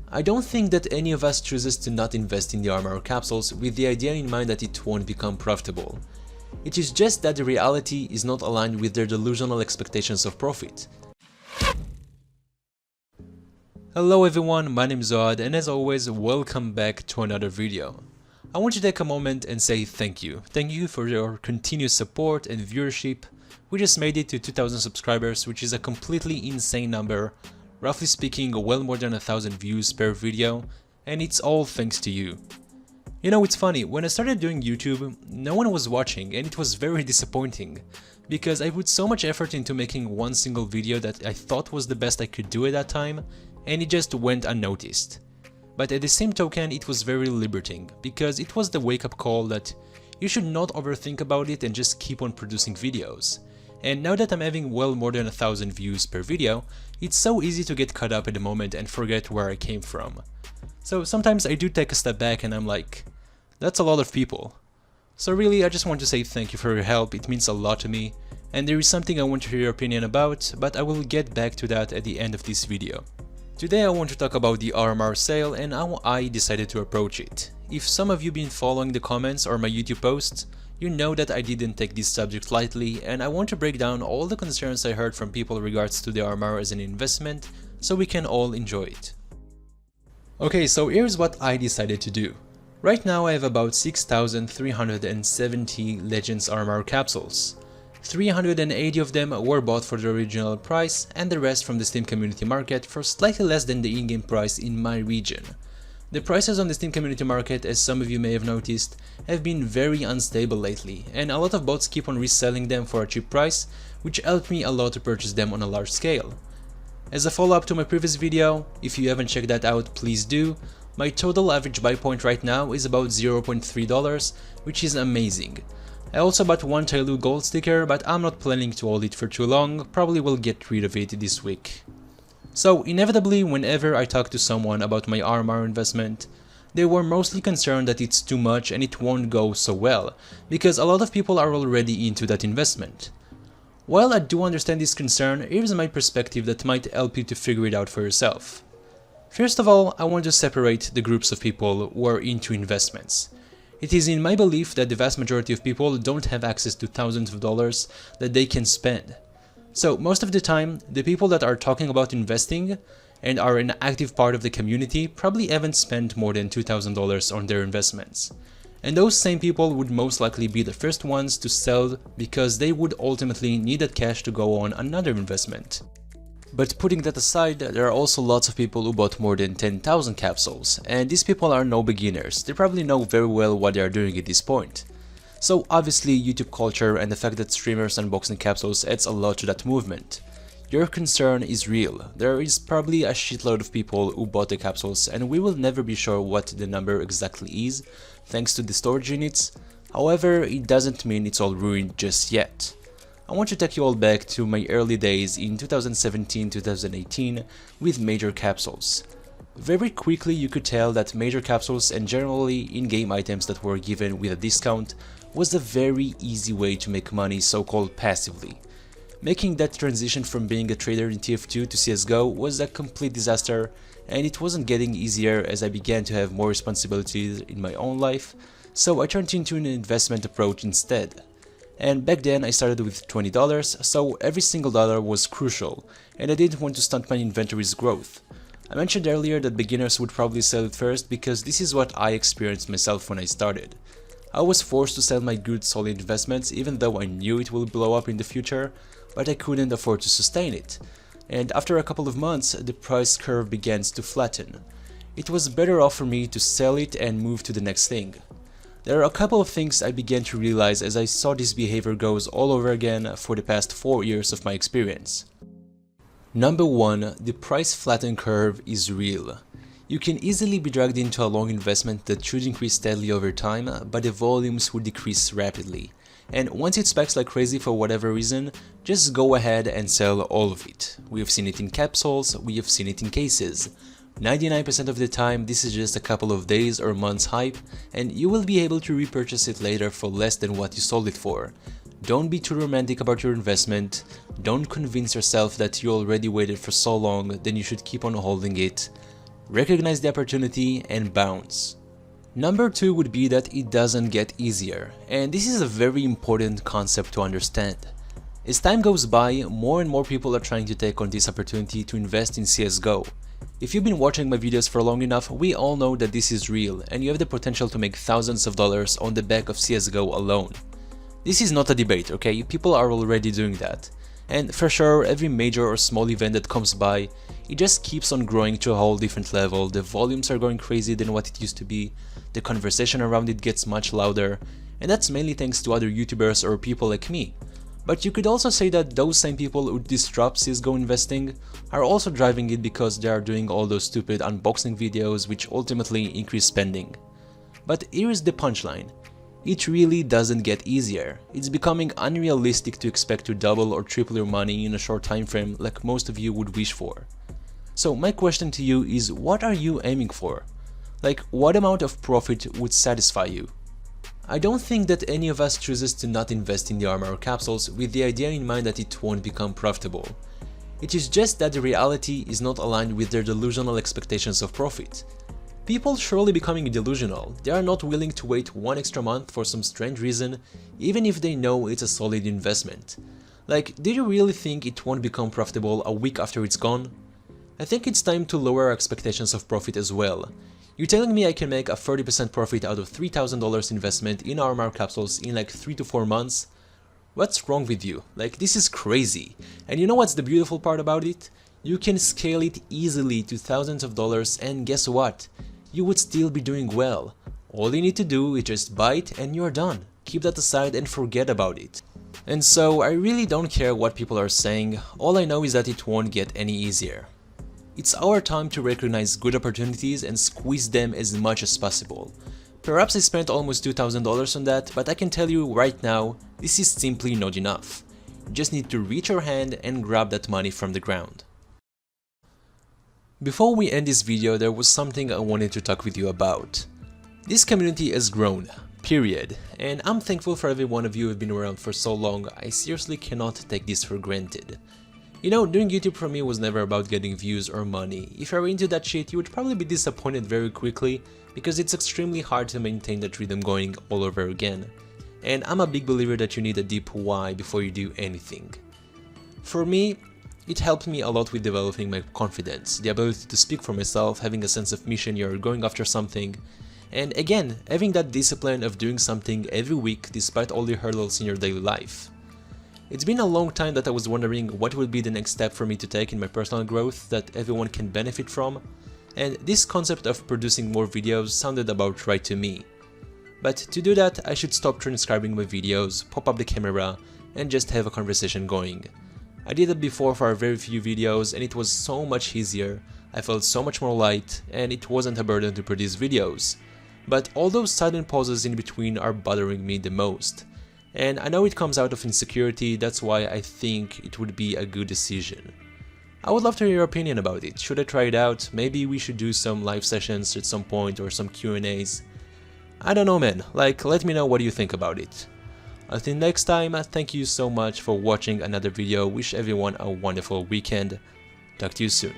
I don't think that any of us chooses to not invest in the RMR capsules with the idea in mind that it won't become profitable. It is just that the reality is not aligned with their delusional expectations of profit. Hello everyone, my name is Zoad, and as always, welcome back to another video. I want to take a moment and say thank you. Thank you for your continuous support and viewership. We just made it to 2,000 subscribers, which is a completely insane number. Roughly speaking, well more than 1,000 views per video, and it's all thanks to you. You know, it's funny, when I started doing YouTube, no one was watching, and it was very disappointing, because I put so much effort into making one single video that I thought was the best I could do at that time, and it just went unnoticed. But at the same token, it was very liberating, because it was the wake-up call that you should not overthink about it and just keep on producing videos. And now that I'm having well more than 1,000 views per video, it's so easy to get caught up at the moment and forget where I came from. So sometimes I do take a step back and I'm like, that's a lot of people. So really, I just want to say thank you for your help, it means a lot to me, and there is something I want to hear your opinion about, but I will get back to that at the end of this video. Today I want to talk about the RMR sale and how I decided to approach it. If some of you been following the comments or my YouTube posts, you know that I didn't take this subject lightly, and I want to break down all the concerns I heard from people regards to the RMR as an investment, so we can all enjoy it. Okay, so here's what I decided to do. Right now I have about 6,370 Legends RMR capsules. 380 of them were bought for the original price, and the rest from the Steam Community Market for slightly less than the in-game price in my region. The prices on the Steam Community Market, as some of you may have noticed, have been very unstable lately, and a lot of bots keep on reselling them for a cheap price, which helped me a lot to purchase them on a large scale. As a follow-up to my previous video, if you haven't checked that out, please do. My total average buy point right now is about $0.3, which is amazing. I also bought one Tyloo gold sticker, but I'm not planning to hold it for too long, probably will get rid of it this week. So inevitably, whenever I talk to someone about my RMR investment, they were mostly concerned that it's too much and it won't go so well, because a lot of people are already into that investment. While I do understand this concern, here's my perspective that might help you to figure it out for yourself. First of all, I want to separate the groups of people who are into investments. It is in my belief that the vast majority of people don't have access to thousands of dollars that they can spend. So most of the time, the people that are talking about investing and are an active part of the community probably haven't spent more than $2,000 on their investments. And those same people would most likely be the first ones to sell because they would ultimately need that cash to go on another investment. But putting that aside, there are also lots of people who bought more than 10,000 capsules, and these people are no beginners, they probably know very well what they are doing at this point. So obviously YouTube culture and the fact that streamers unboxing capsules adds a lot to that movement. Your concern is real, there is probably a shitload of people who bought the capsules and we will never be sure what the number exactly is, thanks to the storage units. However, it doesn't mean it's all ruined just yet. I want to take you all back to my early days in 2017-2018 with major capsules. Very quickly you could tell that major capsules and generally in-game items that were given with a discount was a very easy way to make money so-called passively. Making that transition from being a trader in TF2 to CSGO was a complete disaster, and it wasn't getting easier as I began to have more responsibilities in my own life, so I turned into an investment approach instead. And back then I started with $20, so every single dollar was crucial, and I didn't want to stunt my inventory's growth. I mentioned earlier that beginners would probably sell it first because this is what I experienced myself when I started. I was forced to sell my good solid investments even though I knew it will blow up in the future, but I couldn't afford to sustain it. And after a couple of months, the price curve began to flatten. It was better off for me to sell it and move to the next thing. There are a couple of things I began to realize as I saw this behavior goes all over again for the past 4 years of my experience. Number 1, the price flatten curve is real. You can easily be dragged into a long investment that should increase steadily over time, but the volumes would decrease rapidly. And once it spikes like crazy for whatever reason, just go ahead and sell all of it. We have seen it in capsules, we have seen it in cases. 99% of the time this is just a couple of days or months hype, and you will be able to repurchase it later for less than what you sold it for. Don't be too romantic about your investment, don't convince yourself that you already waited for so long then you should keep on holding it. recognize the opportunity, and bounce. Number 2 would be that it doesn't get easier, and this is a very important concept to understand. As time goes by, more and more people are trying to take on this opportunity to invest in CSGO. If you've been watching my videos for long enough, we all know that this is real and you have the potential to make thousands of dollars on the back of CSGO alone. This is not a debate, okay? People are already doing that. And for sure, every major or small event that comes by, it just keeps on growing to a whole different level. The volumes are going crazy than what it used to be, the conversation around it gets much louder, and that's mainly thanks to other YouTubers or people like me. But you could also say that those same people who disrupt CSGO investing are also driving it because they are doing all those stupid unboxing videos which ultimately increase spending. But here is the punchline. It really doesn't get easier. It's becoming unrealistic to expect to double or triple your money in a short time frame like most of you would wish for. So my question to you is, what are you aiming for? Like, what amount of profit would satisfy you? I don't think that any of us chooses to not invest in the Armor capsules with the idea in mind that it won't become profitable. It is just that the reality is not aligned with their delusional expectations of profit. People surely becoming delusional, they are not willing to wait one extra month for some strange reason, even if they know it's a solid investment. Like, do you really think it won't become profitable a week after it's gone? I think it's time to lower our expectations of profit as well. You're telling me I can make a 30% profit out of $3,000 investment in Armor capsules in like 3 to 4 months? What's wrong with you? Like, this is crazy. And you know what's the beautiful part about it? You can scale it easily to thousands of dollars, and guess what? You would still be doing well. All you need to do is just buy it and you're done. Keep that aside and forget about it. And so I really don't care what people are saying, all I know is that it won't get any easier. It's our time to recognize good opportunities and squeeze them as much as possible. Perhaps I spent almost $2,000 on that, but I can tell you right now, this is simply not enough. You just need to reach your hand and grab that money from the ground. Before we end this video, there was something I wanted to talk with you about. This community has grown, period, and I'm thankful for every one of you who have been around for so long. I seriously cannot take this for granted. You know, doing YouTube for me was never about getting views or money. If you're into that shit, you would probably be disappointed very quickly because it's extremely hard to maintain that rhythm going all over again. And I'm a big believer that you need a deep why before you do anything. For me, it helped me a lot with developing my confidence, the ability to speak for myself, having a sense of mission, you're going after something, and again, having that discipline of doing something every week despite all the hurdles in your daily life. It's been a long time that I was wondering what would be the next step for me to take in my personal growth that everyone can benefit from, and this concept of producing more videos sounded about right to me. But to do that, I should stop transcribing my videos, pop up the camera, and just have a conversation going. I did that before for a very few videos and it was so much easier, I felt so much more light, and it wasn't a burden to produce videos. But all those sudden pauses in between are bothering me the most. And I know it comes out of insecurity, that's why I think it would be a good decision. I would love to hear your opinion about it. Should I try it out? Maybe we should do some live sessions at some point or some Q&As. I don't know, man, like, let me know what you think about it. Until next time, thank you so much for watching another video. Wish everyone a wonderful weekend. Talk to you soon.